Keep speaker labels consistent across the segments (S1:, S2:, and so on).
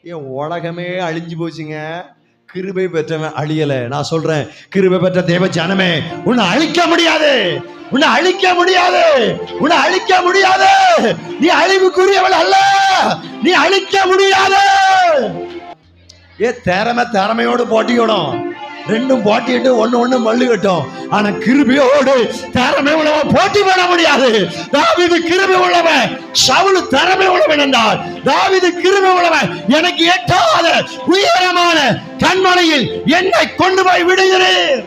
S1: என் உலகமே அழிஞ்சு போச்சுங்க. கிருபை பெற்றவன் அழியல. நான் சொல்றேன், கிருபை பெற்ற தேவ ஜனமே, உன்னை அழிக்க முடியாது, உன்னை அழிக்க முடியாது, உன்னை அழிக்க முடியாது. நீ அழிவுக்குரியவள் அல்ல, நீ அழிக்க முடியாது. திறமையோடு போட்டியிடும், ரெண்டும் போட்டிட்டு ஒண்ணு மல்லு கட்டும். ஆனா கிருபையோடு திறமை உள்ளவன் போட்டி போட முடியாது. தாவீது கிருபை உள்ளவன், சவுல் திறமை உள்ளவன் என்றால் தாவீது கிருபை உள்ளவன். எனக்கு எட்டாத உயரமான கண்மலையில் என்னை கொண்டு போய் விடுகிறேன்.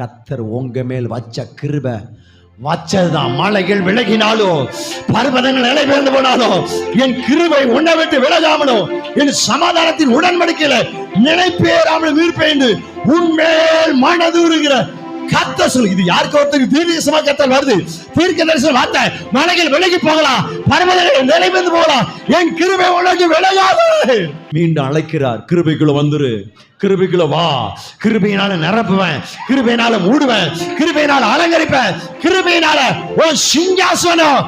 S1: கர்த்தர் உங்க மேல் வச்ச கிருபை வச்சதுதான். மலைகள் விலகினாலும், பர்வதங்கள் நிலை பெயர்ந்து போனாலும், என் கிருபை உன்னை விட்டு விலகாமலும், என் சமாதானத்தின் உடன்படிக்கையில நிலைப்பேறாமலும் இருப்பேன். உன்மேல் மனதுருகிற கத்த சொல்லு. இது யாருக்கு ஒருத்தருக்கு தீர்க்கமா கத்தல் வருது. தீர்க்க தரிசன வார்த்தை. மலைகள் விலகி போகலாம், பர்வதங்கள் நிலை பெயர்ந்து போகலாம், என் கிருபை உனக்கு விலகாது. மீண்டும் அழைக்கிறார், கிருபைக்குள்ள வந்துரு, கிருபைக்குள்ள வா. கிருபையினால நிரப்புவேன், கிருபையினால மூடுவேன், கிருபையினால அலங்கரிப்பேன், கிருபையினால உன் சிங்காசனம்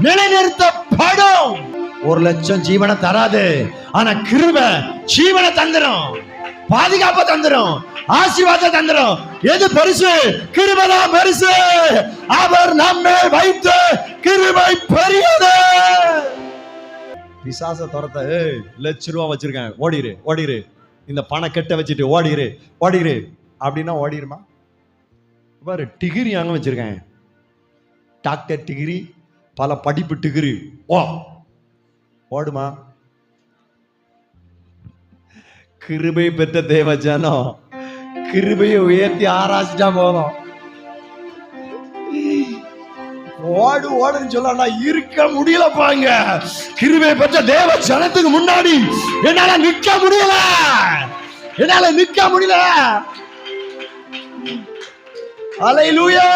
S1: நிலைநிறுத்தப்படும். 1,00,000 ஜீவனை தராது, ஆனா கிருபை ஜீவனை தந்துரும், பாதுகாப்பை தந்துரும், ஆசீர்வாதத்தை தந்துரும். எது பெருசு? கிருபைதான் பெருசு. அவர் நம்மை வைத்து கிருபை பெரியது. பிசாச துரத்த ₹1,00,000 வச்சிருக்கேன், ஓடிரு ஓடிரு, இந்த பணம் கெட்ட வச்சுட்டு ஓடிரு ஓடிரு அப்படின்னா ஓடிருமா? பாரு, டிகிரி அங்க வச்சிருக்கேன், டாக்டர் டிகிரி, பல படிப்பு டிகிரி, ஓடுமா? கிருபை பெற்ற தேவ ஜனம் கிருபையை உயர்த்தி ஆராய்ச்சிட்டா போதும். ஓடு ஓடுன்னு சொல்லலாம், இருக்க முடியலப்பாங்க. கிருபை பெற்ற தேவ ஜனத்துக்கு முன்னாடி என்னால நிக்க முடியல, என்னால நிக்க முடியல. அல்லேலூயா.